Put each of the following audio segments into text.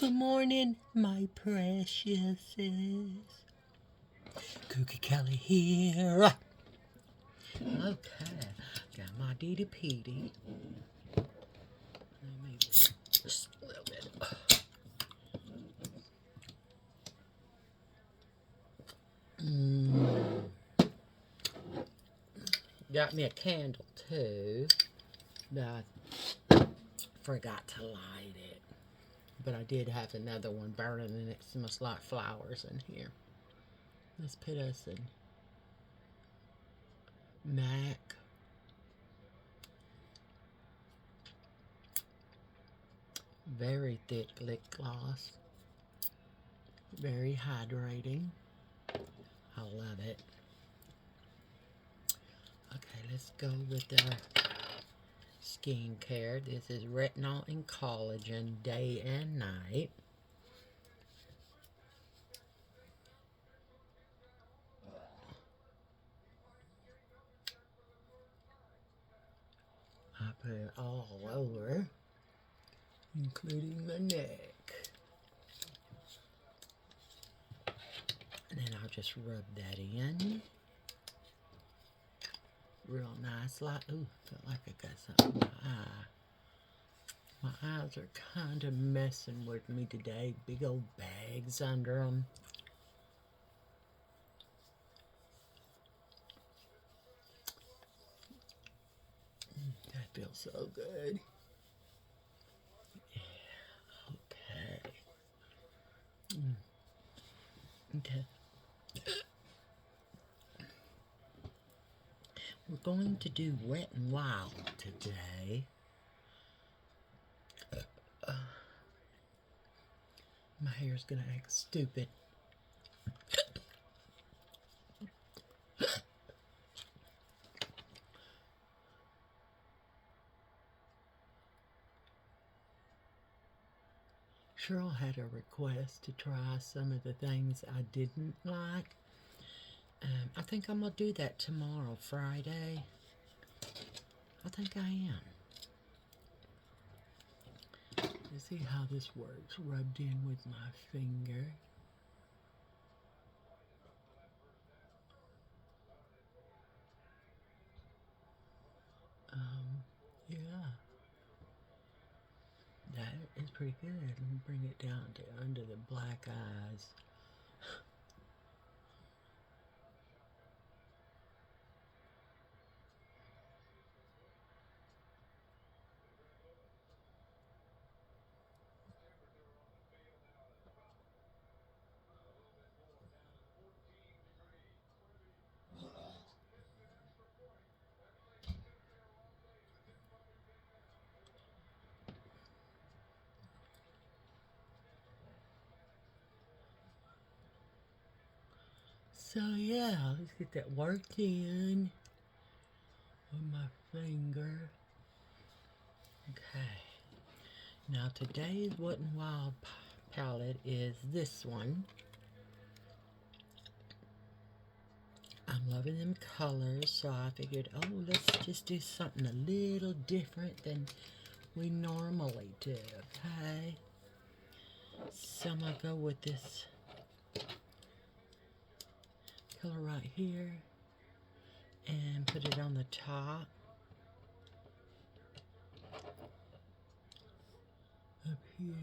Good morning, my preciouses. Cookie Kelly here. Okay, got my Dee Dee Petey. Maybe just a little bit. Got me a candle too, but I forgot to light it. But I did have another one burning, and it smells like flowers in here. Let's put us in MAC. Very thick lip gloss. Very hydrating. I love it. Okay, let's go with our skincare. This is Retinol and Collagen Day and Night. I put it all over, including my neck. And then I'll just rub that in. Real nice. Like, ooh, felt like I got something in my eye. My eyes are kind of messing with me today. Big old bags under them. That feels so good. Yeah, okay. Okay. We're going to do Wet n Wild today. My hair's gonna act stupid. Cheryl had a request to try some of the things I didn't like. I think I'm gonna do that tomorrow, Friday. I think I am. Let's see how this works. Rubbed in with my finger. Yeah. That is pretty good. Let me bring it down to under the black eyes. So yeah, let's get that worked in with my finger. Okay. Now today's Wet n Wild palette is this one. I'm loving them colors, so I figured, oh, let's just do something a little different than we normally do, okay? So I'm going to go with this color right here and put it on the top. Up here.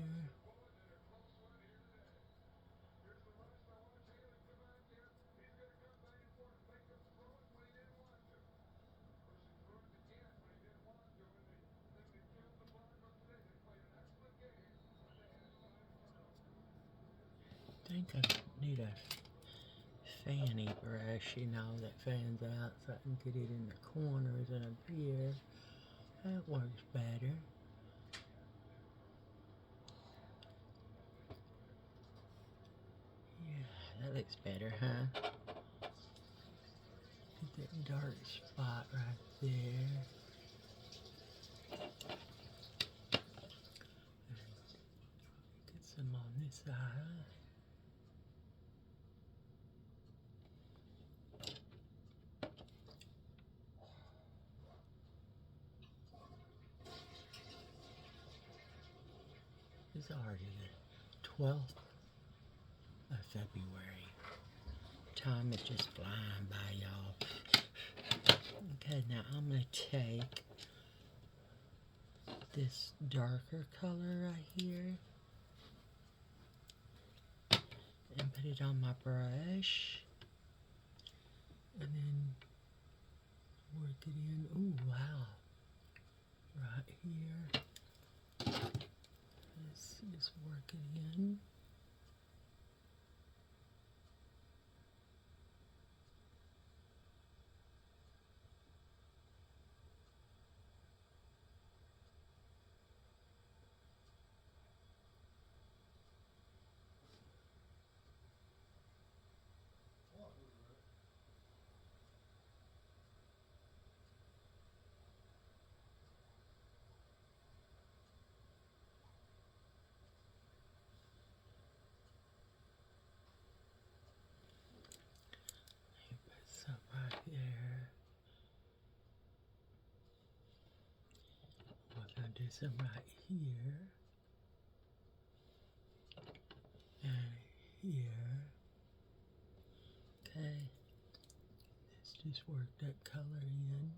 I think I need a fanny brush, you know, that fans out so I can get it in the corners and up here. That works better. Yeah, that looks better, huh? Get that dark spot right there. Get some on this side. It's already 12th of February. Time is just flying by, y'all. Okay, now I'm going to take this darker color right here and put it on my brush. And then work it in. Oh, wow. Right here. This is working in. Put some right there. We're going to do some right here. And here. Okay. Let's just work that color in.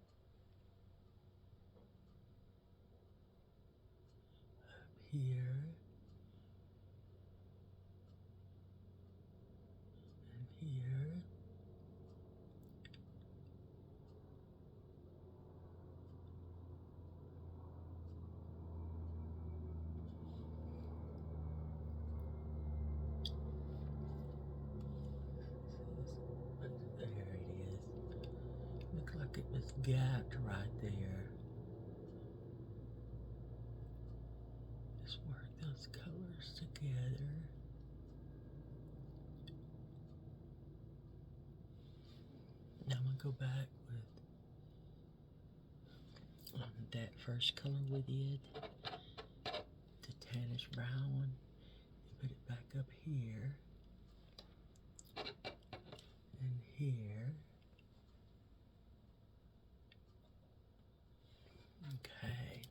Up here. And here. There it is. Looks like it was gapped right there. Just work those colors together. Now I'm going to go back with that first color we did, the tannish brown one, and put it back up here and here. Okay.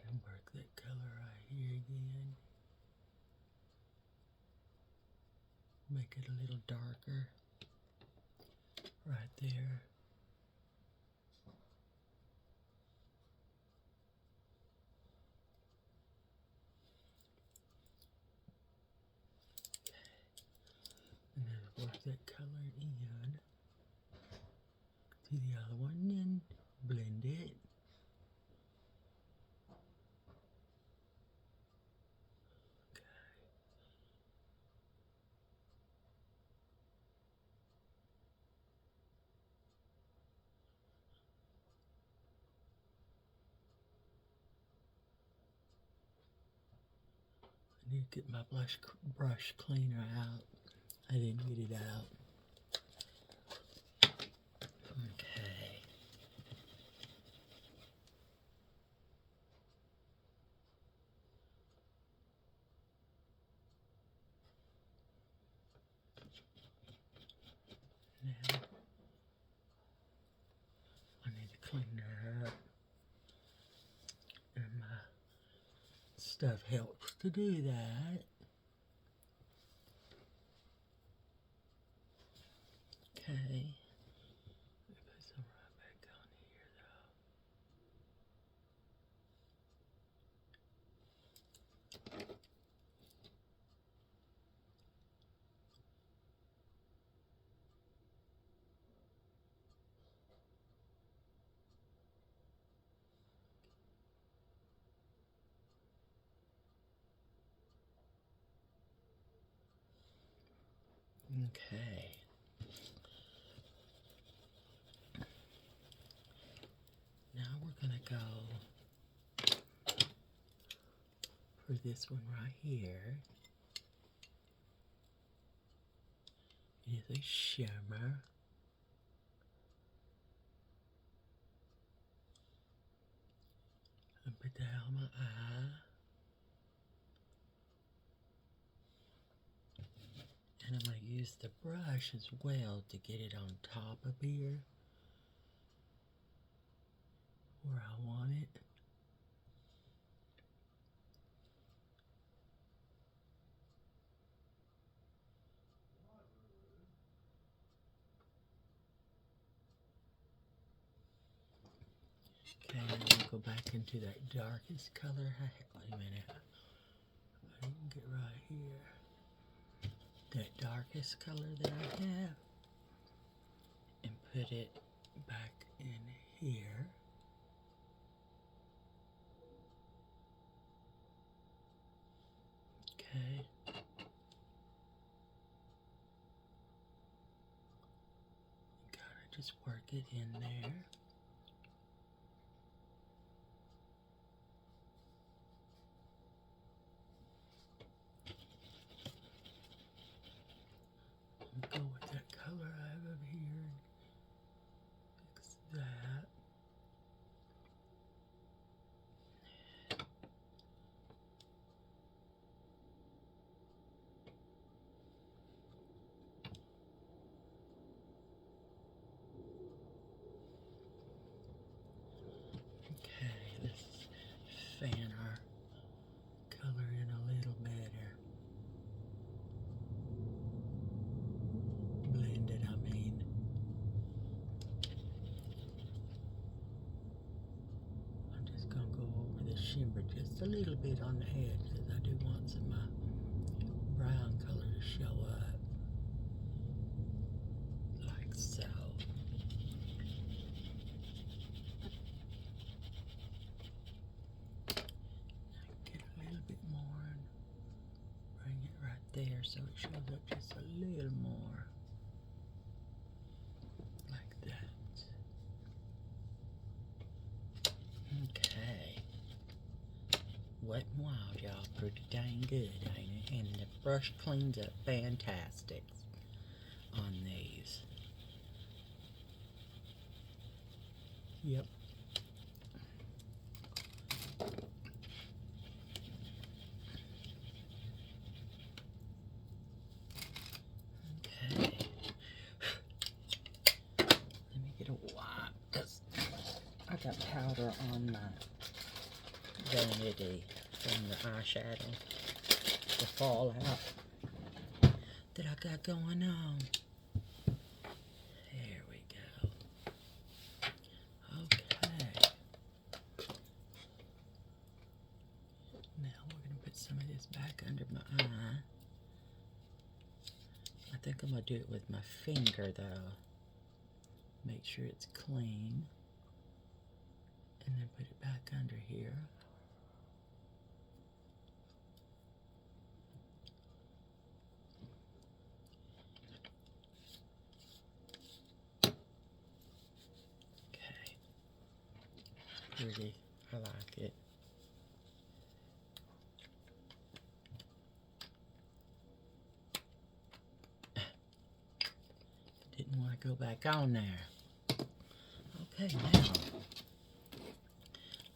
And work that color right here again. Make it a little darker right there. And then work that color in to the other one and blend it. I need to get my brush cleaner out. I didn't get it out. Okay. Now, I need to clean her up. And my stuff helps to do that. Okay. Put some right back on here though. Okay. Now we're gonna go for this one right here. It is a shimmer. Put that on my eye. And I'm going to use the brush as well to get it on top of here where I want it. Okay, I'm going to go back into that darkest color. Wait a minute. I didn't get right here. That darkest color that I have. And put it back in here. Okay. Gotta just work it in there. Go with that color I have over here and fix that. Okay, let's fan our color in a little better. Blend it, I mean. I'm just gonna go over the shimmer just a little bit on the edge because I do want some of my brown color to show up. Like so. Get a little bit more and bring it right there so it shows up just a little more. Like that. Okay. Wet n Wild, y'all. Pretty dang good, ain't it? And the brush cleans up fantastic on these. Yep. Okay. Let me get a wipe because I got powder on my vanity from the eyeshadow, the fallout that I got going on. There we go. Okay. Now we're going to put some of this back under my eye. I think I'm going to do it with my finger though. Make sure it's clean. And then put it back under here. Okay. It's pretty. I like it. Didn't want to go back on there. Okay, now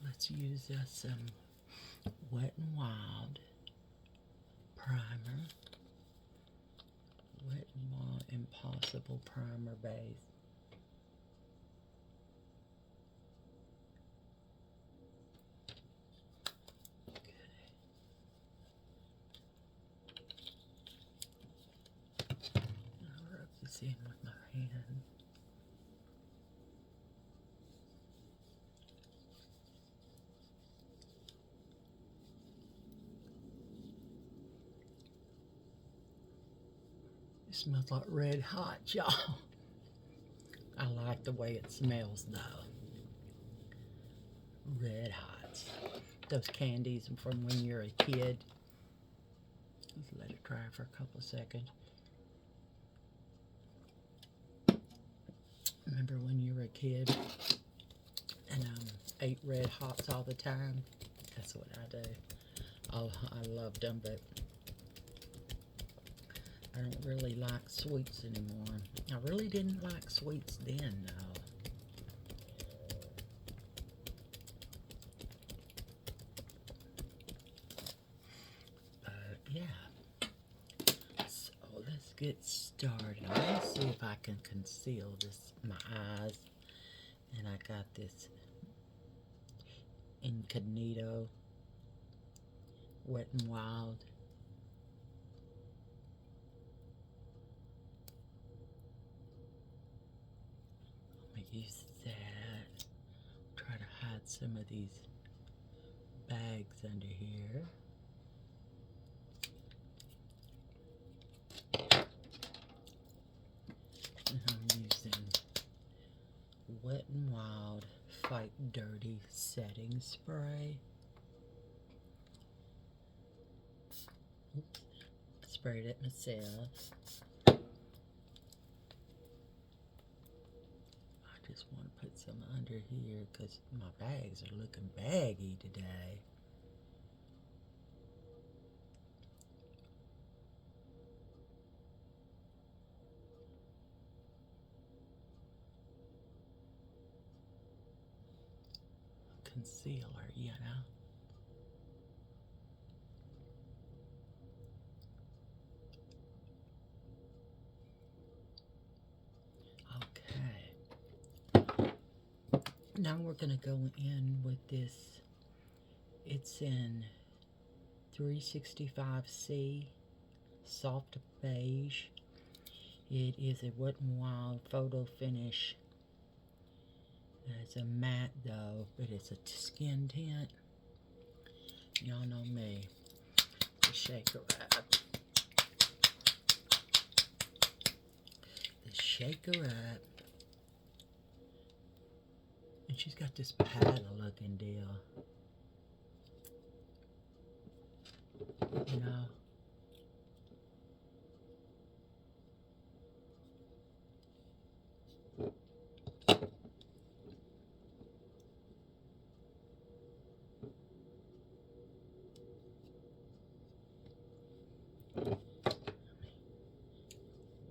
let's use some Wet n Wild primer. Wet n Wild Impossible Primer Base. I'll rub this in with my hand. It smells like red hot, y'all. I like the way it smells though. Red hot. Those candies from when you're a kid. Let's let it dry for a couple of seconds. Remember when you were a kid and ate Red Hots all the time? That's what I do. Oh, I loved them, but I don't really like sweets anymore. I really didn't like sweets then, though. get started. Let me see if I can conceal this, my eyes. And I got this Incognito Wet n Wild. I'm gonna use that. Try to hide some of these bags under here. And I'm using Wet n Wild Fight Dirty Setting Spray. Oops. Sprayed it myself. I just want to put some under here because my bags are looking baggy today. Concealer, you know. Okay. Now we're going to go in with this. It's in 365C Soft Beige. It is a Wet n Wild Photo Finish. It's a matte though, but it's a skin tint. Y'all know me. The Shaker Up. The Shaker Up. And she's got this paddle looking deal. You know?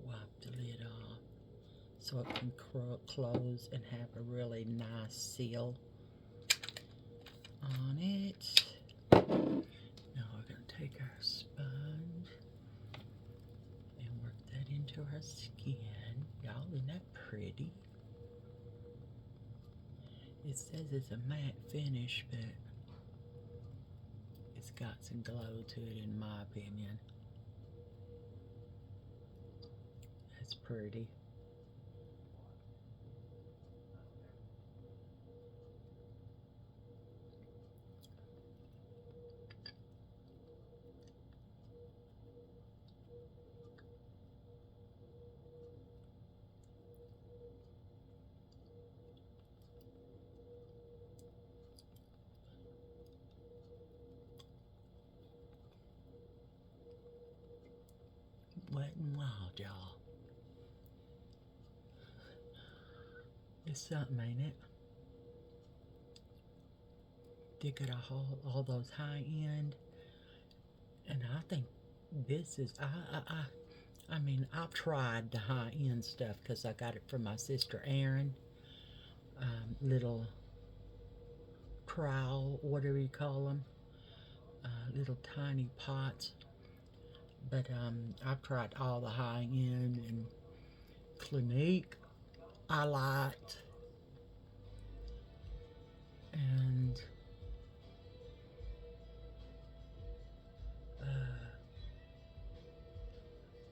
Wipe the lid off so it can close and have a really nice seal on it. Now we're going to take our sponge and work that into her skin. Y'all, isn't that pretty? It says it's a matte finish, but it's got some glow to it in my opinion. That's pretty. Wet n Wild, y'all. It's something, ain't it? They got all those high end, and I think this is I mean I've tried the high end stuff because I got it from my sister Erin. Little trowel, whatever you call them, little tiny pots. But I've tried all the high end, and Clinique I liked, and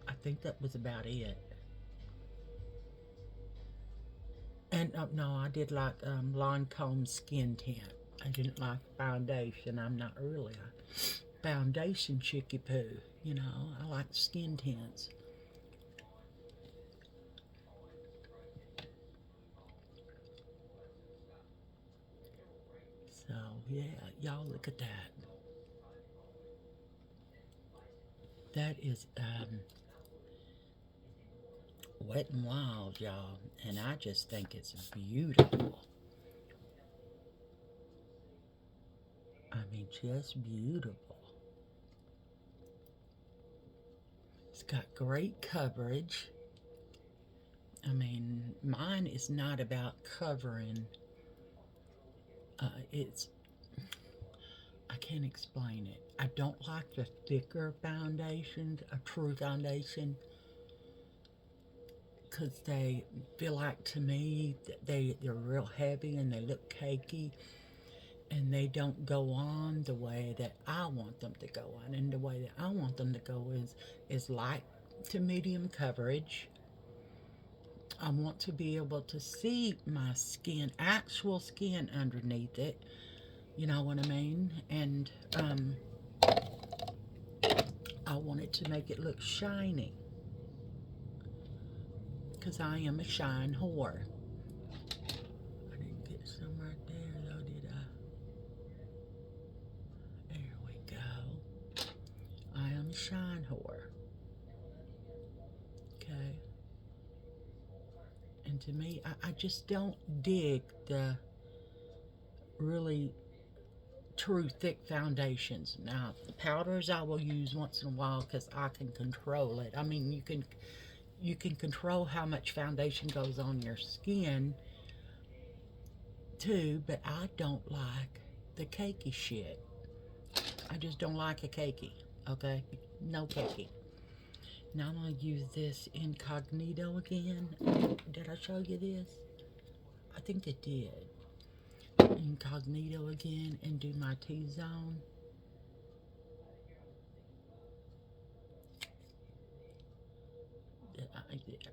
I think that was about it. And no, I did like Lancome Skin Tint. I didn't like foundation. I'm not really a foundation chicky poo. You know, I like skin tints. So yeah, y'all look at that. That is Wet n Wild, y'all, and I just think it's beautiful. I mean, just beautiful. It's got great coverage. I mean, mine is not about covering. It's, I can't explain it. I don't like the thicker foundations, a true foundation. because they feel like, to me, that they're real heavy and they look cakey, and they don't go on the way that I want them to go on. And the way that I want them to go is light to medium coverage. I want to be able to see my skin, actual skin underneath it. You know what I mean? And I wanted to make it look shiny, because I am a shine whore. I didn't get some right there though, did I? There we go. I am a shine whore. Okay. And to me, I just don't dig the really true thick foundations. Now, powders I will use once in a while because I can control it. I mean, you can control how much foundation goes on your skin too, but I don't like the cakey shit. I just don't like a cakey, okay? No cakey. Now I'm going to use this Incognito again. Did I show you this? I think I did. Incognito again and do my T-zone.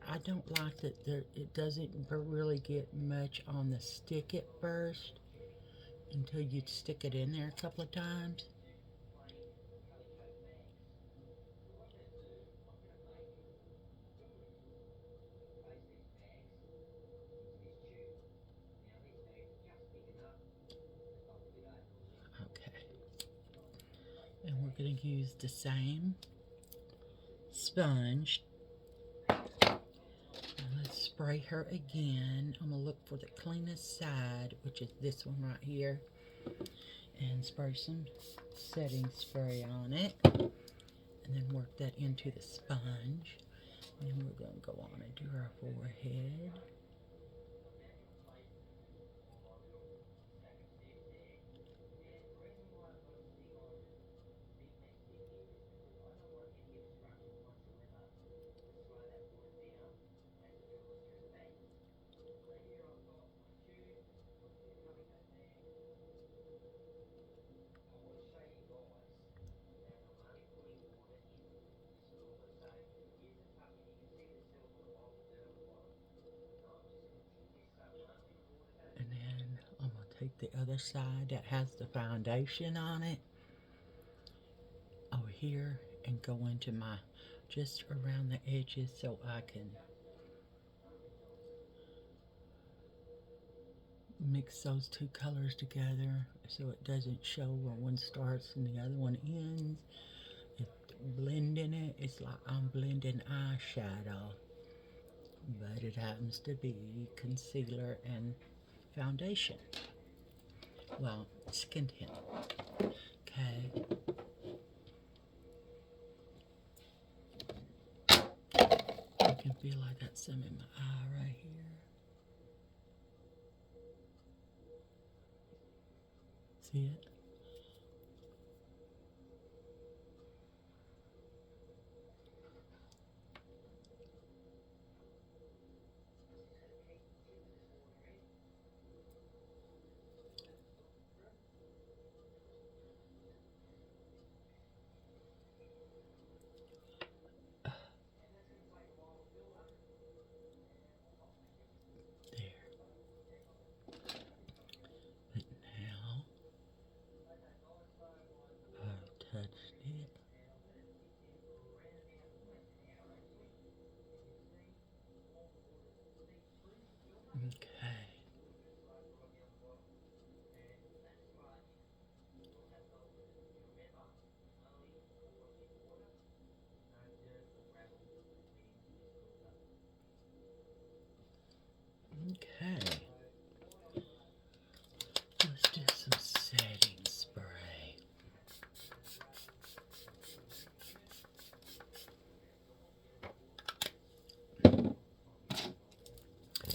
I don't like that it doesn't really get much on the stick at first until you stick it in there a couple of times. Okay. And we're going to use the same sponge. Let's spray her again. I'm going to look for the cleanest side, which is this one right here, and spray some setting spray on it, and then work that into the sponge. And then we're going to go on and do our forehead. And then I'm going to take the other side that has the foundation on it over here and go into my, just around the edges so I can mix those two colors together so it doesn't show where one starts and the other one ends. It's blending it. It's like I'm blending eyeshadow, but it happens to be concealer and foundation. Well, skin tint. Okay. I can feel I got some in my eye right here. See it? There. But now I've touched it. Okay. Okay. Let's do some setting spray.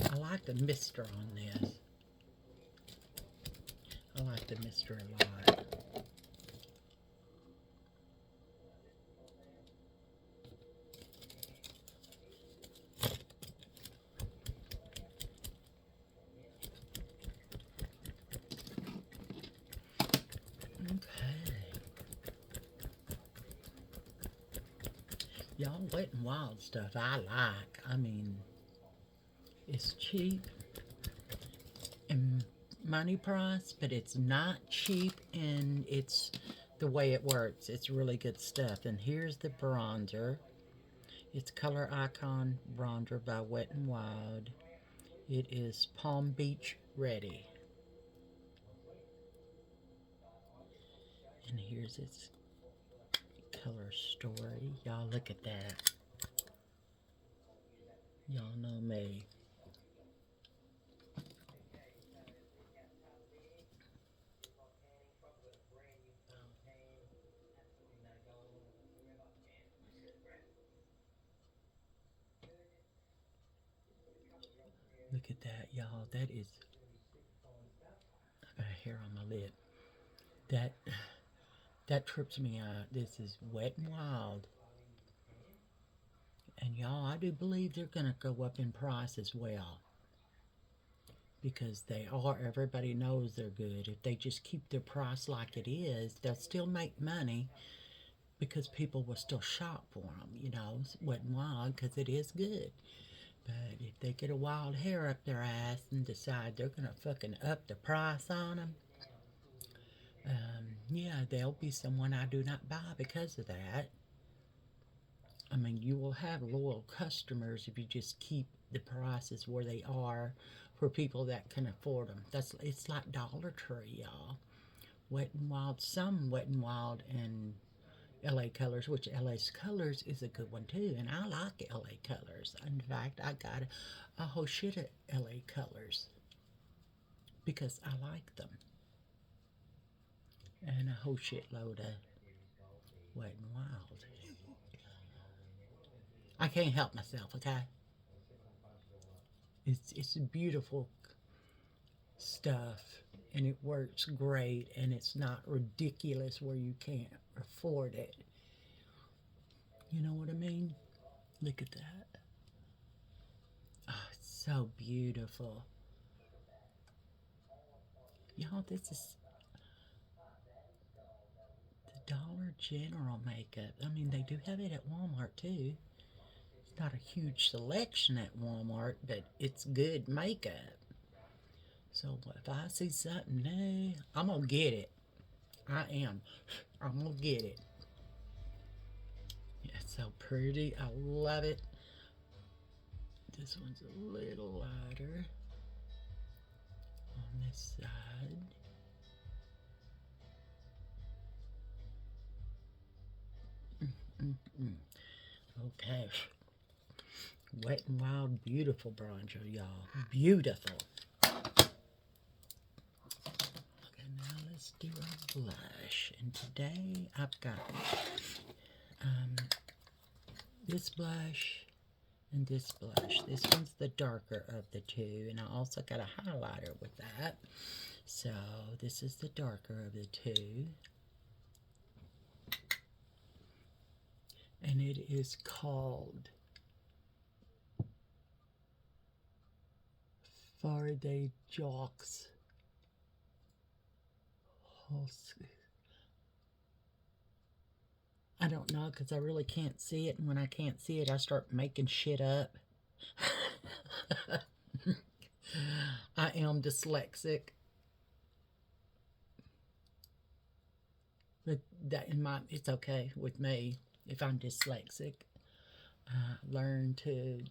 I like the mister on this. I like the mister a lot. Y'all, Wet n Wild stuff I like. I mean, it's cheap in money price, but it's not cheap in it's the way it works. It's really good stuff. And here's the bronzer. It's Color Icon Bronzer by Wet n Wild. It is Palm Beach Ready. And here's its color story. Y'all look at that. Y'all know me. Look at that, y'all. That is... I got a hair on my lip. That trips me out. This is Wet n Wild. And y'all, I do believe they're going to go up in price as well. Because they are. Everybody knows they're good. If they just keep their price like it is, they'll still make money because people will still shop for them, you know. Wet n Wild, because it is good. But if they get a wild hair up their ass and decide they're going to fucking up the price on them, yeah, there'll be someone I do not buy because of that. I mean, you will have loyal customers if you just keep the prices where they are for people that can afford them. It's like Dollar Tree, y'all. Wet n Wild, some Wet n Wild and LA Colors, which LA's Colors is a good one too, and I like LA Colors. In fact, I got a whole shit of LA Colors because I like them, and a whole shitload of Wet n Wild. I can't help myself, okay? It's beautiful stuff, and it works great, and it's not ridiculous where you can't afford it. You know what I mean? Look at that. Oh, it's so beautiful. Y'all, this is the Dollar General makeup. I mean, they do have it at Walmart too. It's not a huge selection at Walmart, but it's good makeup. So if I see something new, I'm going to get it. I am. I'm going to get it. Yeah, it's so pretty. I love it. This one's a little lighter on this side. Okay. Wet n Wild, beautiful bronzer, y'all. Beautiful. Okay, now let's do our blush. And today I've got this blush and this blush. This one's the darker of the two, and I also got a highlighter with that. So this is the darker of the two. And it is called Faraday Jocks. I don't know, because I really can't see it, and when I can't see it, I start making shit up. I am dyslexic. But it's okay with me if I'm dyslexic. Learn to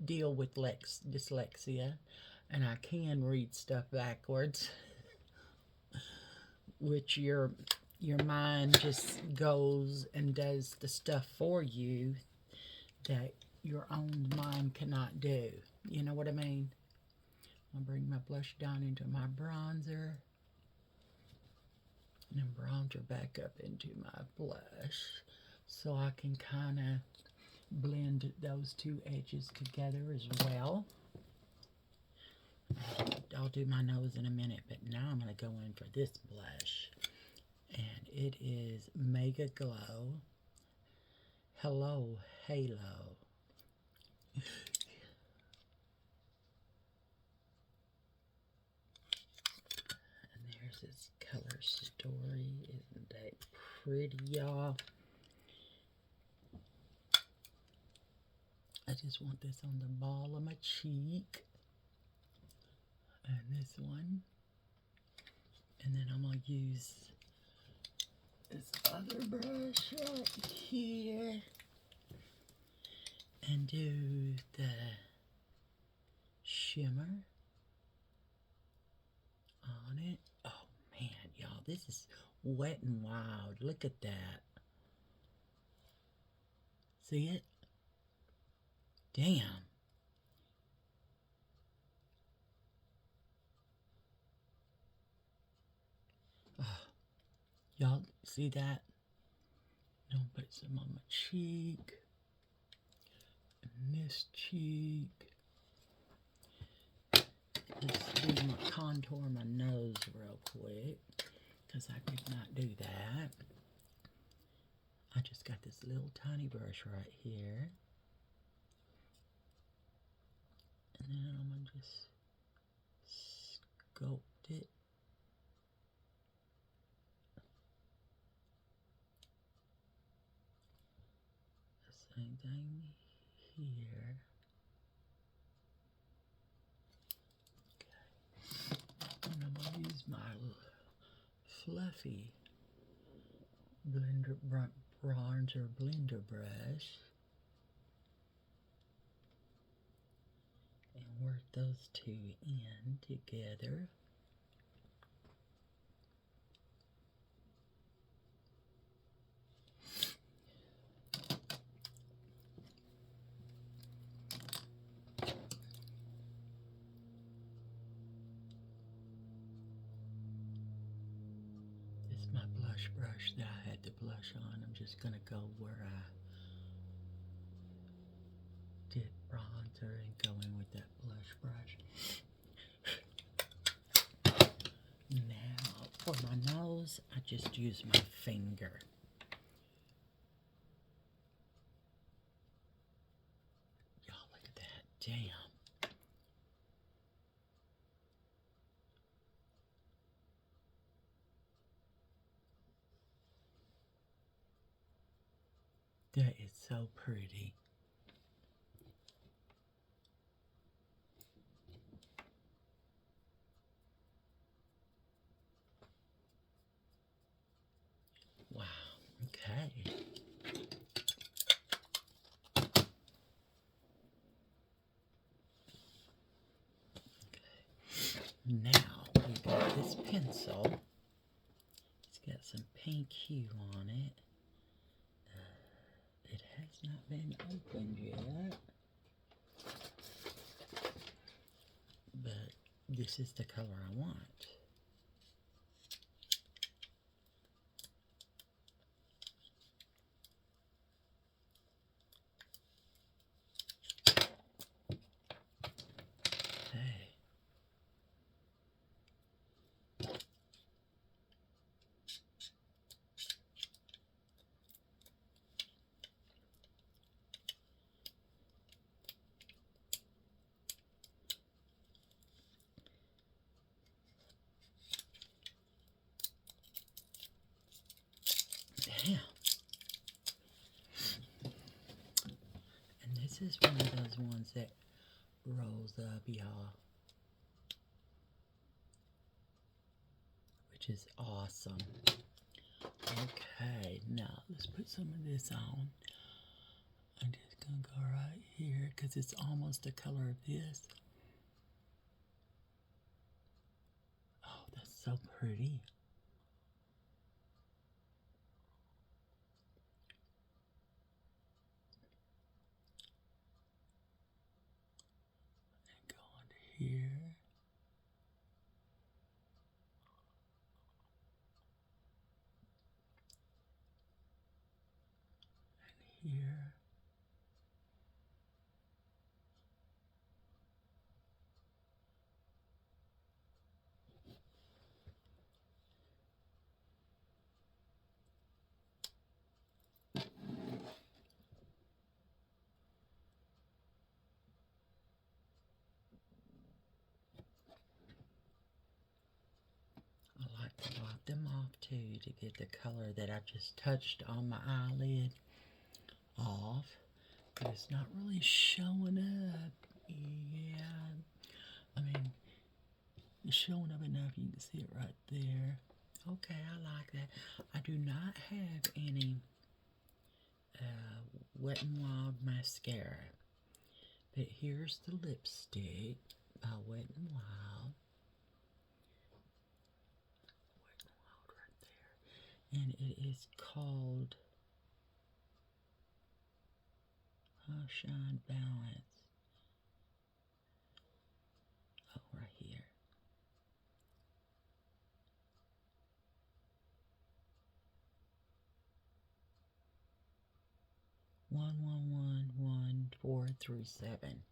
deal with dyslexia, and I can read stuff backwards, which your mind just goes and does the stuff for you that your own mind cannot do. You know what I mean? I'll bring my blush down into my bronzer, and then bronzer back up into my blush, so I can kind of blend those two edges together as well. I'll do my nose in a minute, but now I'm going to go in for this blush, and it is Mega Glow Hello Halo. And there's its color story. Isn't that pretty, y'all? just want this on the ball of my cheek. And this one. And then I'm going to use this other brush right here and do the shimmer on it. Oh man, y'all, this is Wet n Wild. Look at that. See it? Damn. Oh, y'all see that? I'm gonna put some on my cheek and this cheek. Let's do my contour my nose real quick because I did not do that. I just got this little tiny brush right here. And then I'm going to just sculpt it. The same thing here. Okay. And I'm going to use my fluffy bronzer blender brush and work those two in together. This is my blush brush that I had the blush on. I'm just going to go where I did bronzer and go in with that blush brush. Now, for my nose, I just use my finger. Y'all, look at that. Damn. That is so pretty. Wow. Okay. Now we got this pencil. It's got some pink hue on it. It has not been opened yet. But this is the color I want. Okay. Damn. And this is one of those ones that rolls up, y'all. Which is awesome. Okay, now let's put some of this on. I'm just going to go right here because it's almost the color of this. Oh, that's so pretty. And go on here. And here. I like to wipe them off too to get the color that I just touched on my eyelid off. but it's not really showing up. Yeah, I mean, it's showing up enough. You can see it right there. Okay, I like that. I do not have any Wet n Wild mascara, but here's the lipstick by Wet n Wild. Wet n Wild right there. And it is called Shine Balance. Oh, right here. One, 437.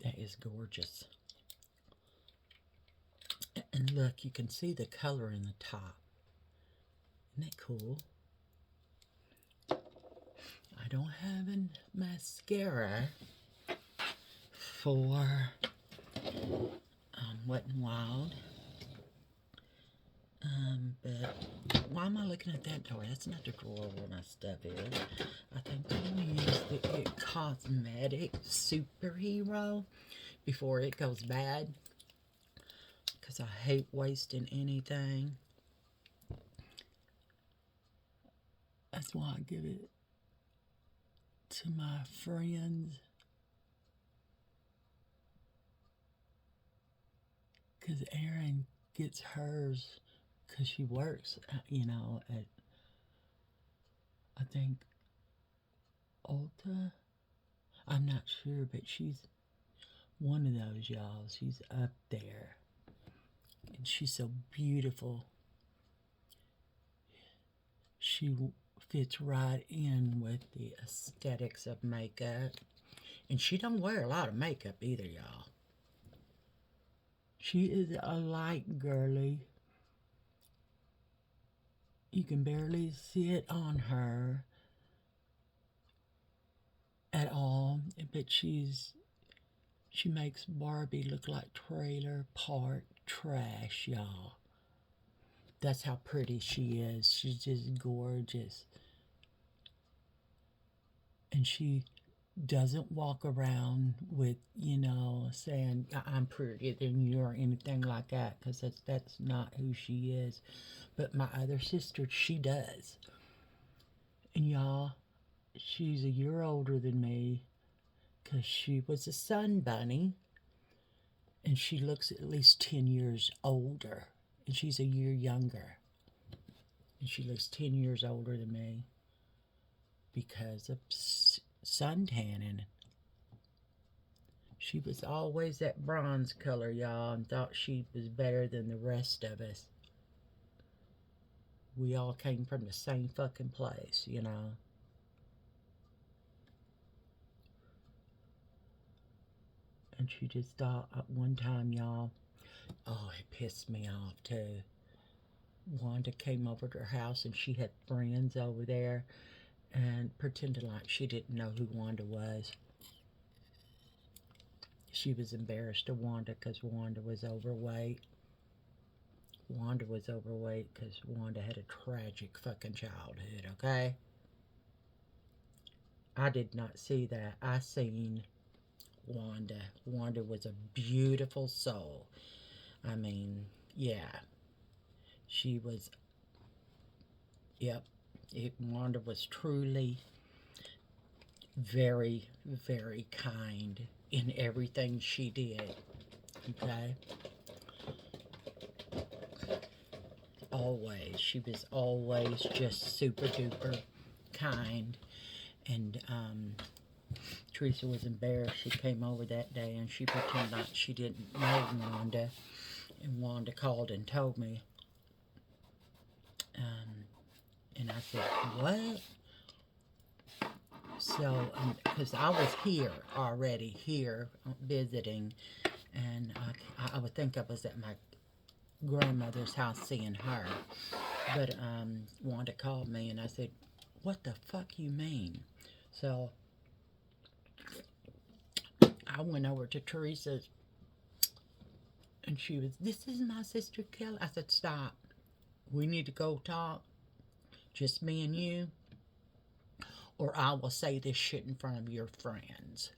That is gorgeous. And look, you can see the color in the top. Isn't that cool? I don't have a mascara for Wet n Wild. But why am I looking at that drawer? That's not the drawer where my stuff is. I think I'm going to use the It Cosmetics Superhero before it goes bad, because I hate wasting anything. That's why I give it to my friends, because Erin gets hers because she works, you know, at, I think, Ulta. I'm not sure, but she's one of those, y'all. She's up there. And she's so beautiful. She fits right in with the aesthetics of makeup. And she don't wear a lot of makeup either, y'all. She is a light girly. You can barely see it on her at all, but she makes Barbie look like trailer park trash, y'all. That's how pretty she is. She's just gorgeous. And she doesn't walk around with, you know, saying, I'm prettier than you or anything like that, because that's not who she is. But my other sister, she does. And y'all, she's a year older than me, because she was a Sun Bunny, and she looks at least 10 years older, and she's a year younger. And she looks 10 years older than me because of sun tanning. She was always that bronze color, y'all, and thought she was better than the rest of us. We all came from the same fucking place, you know. And she just thought at one time, y'all, oh, it pissed me off too. Wanda came over to her house and she had friends over there and pretended like she didn't know who Wanda was. She was embarrassed of Wanda because Wanda was overweight. Wanda was overweight because Wanda had a tragic fucking childhood, okay? I did not see that. I seen Wanda. Wanda was a beautiful soul. I mean, yeah. She was, yep. Wanda was truly very, very kind in everything she did, okay? Always. She was always just super duper kind. And Teresa was embarrassed. She came over that day and she pretended like she didn't know Wanda. And Wanda called and told me. And I said, what? So, because I was here already, visiting, and I would think I was at my grandmother's house seeing her. But Wanda called me, and I said, what the fuck you mean? So I went over to Teresa's, and she was, this is my sister Kelly. I said, stop. We need to go talk. Just me and you. Or I will say this shit in front of your friends.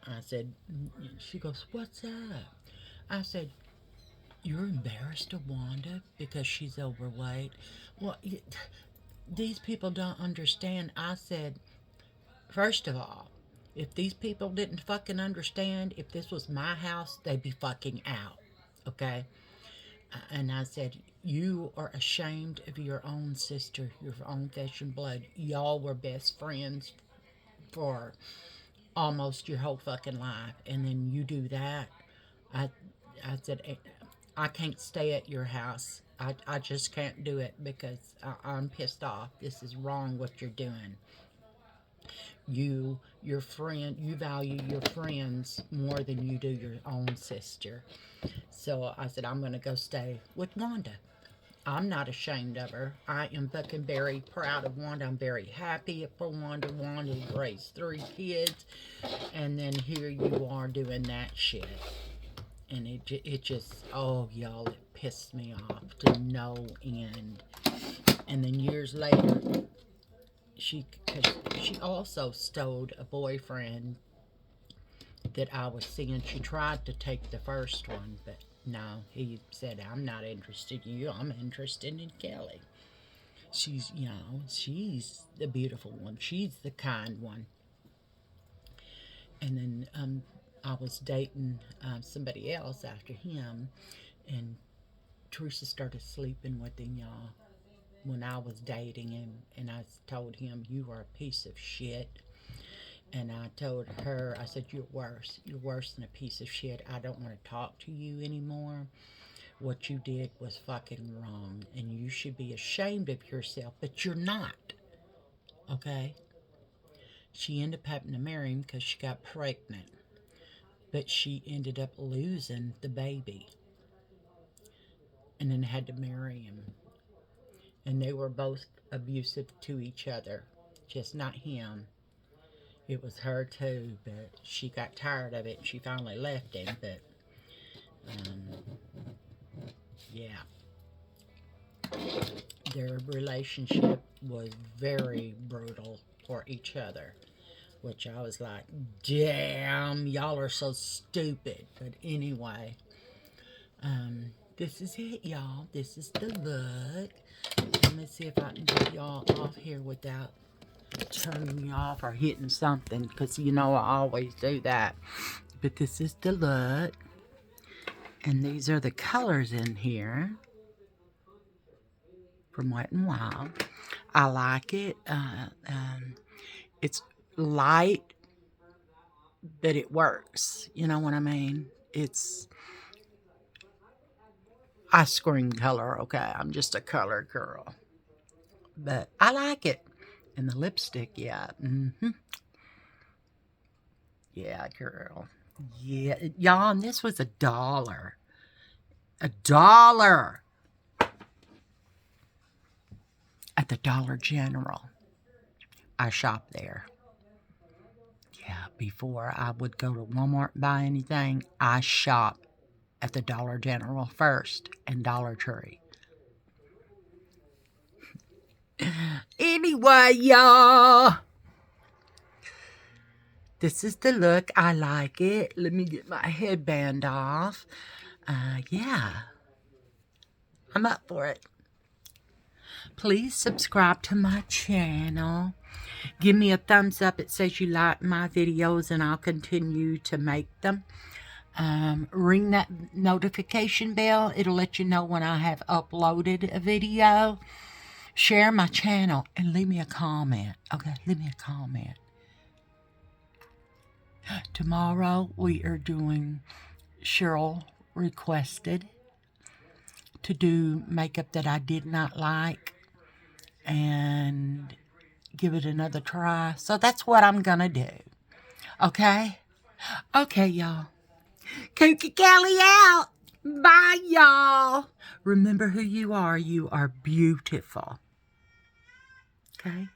I said, she goes, what's up? I said, you're embarrassed of Wanda because she's overweight? Well, these people don't understand. I said, first of all, if these people didn't fucking understand, if this was my house, they'd be fucking out. Okay? And I said, you are ashamed of your own sister, your own flesh and blood. Y'all were best friends for almost your whole fucking life. And then you do that. I said, I can't stay at your house. I just can't do it because I'm pissed off. This is wrong what you're doing. You value your friends more than you do your own sister. So I said, I'm going to go stay with Wanda. I'm not ashamed of her. I am fucking very proud of Wanda. I'm very happy for Wanda. Wanda raised 3 kids. And then here you are doing that shit. And it just, oh, y'all, it pissed me off to no end. And then years later, she also stole a boyfriend that I was seeing. She tried to take the first one, but no, he said, I'm not interested in you. I'm interested in Kelly. She's the beautiful one. She's the kind one. And then I was dating somebody else after him, and Teresa started sleeping with him, y'all, when I was dating him, and I told him, you are a piece of shit. And I told her, I said, you're worse. You're worse than a piece of shit. I don't want to talk to you anymore. What you did was fucking wrong, and you should be ashamed of yourself, but you're not. Okay? She ended up having to marry him because she got pregnant. But she ended up losing the baby. And then had to marry him. And they were both abusive to each other. Just not him. It was her too, but she got tired of it and she finally left him. But, yeah. Their relationship was very brutal for each other. Which I was like, damn, y'all are so stupid. But anyway, this is it, y'all. This is the look. Let me see if I can get y'all off here without turning me off or hitting something, because I always do that. But this is the look, and these are the colors in here from Wet n Wild. I like it. It's light, but it works. You know what I mean? It's ice cream color. Okay, I'm just a color girl, but I like it. And the lipstick, yeah. Yeah, girl. Yeah, y'all, and this was $1. $1 at the Dollar General. I shop there. Yeah, before I would go to Walmart and buy anything, I shop at the Dollar General first and Dollar Tree. Anyway, y'all, this is the look. I like it. Let me get my headband off. Yeah, I'm up for it. Please subscribe to my channel. Give me a thumbs up. It says you like my videos, and I'll continue to make them. Ring that notification bell. It'll let you know when I have uploaded a video. Share my channel and leave me a comment. Okay, leave me a comment. Tomorrow we are doing, Cheryl requested to do makeup that I did not like. and give it another try. So that's what I'm gonna do. Okay? Okay, y'all. Kooky Kelly out. Bye, y'all. Remember who you are. You are beautiful. Okay?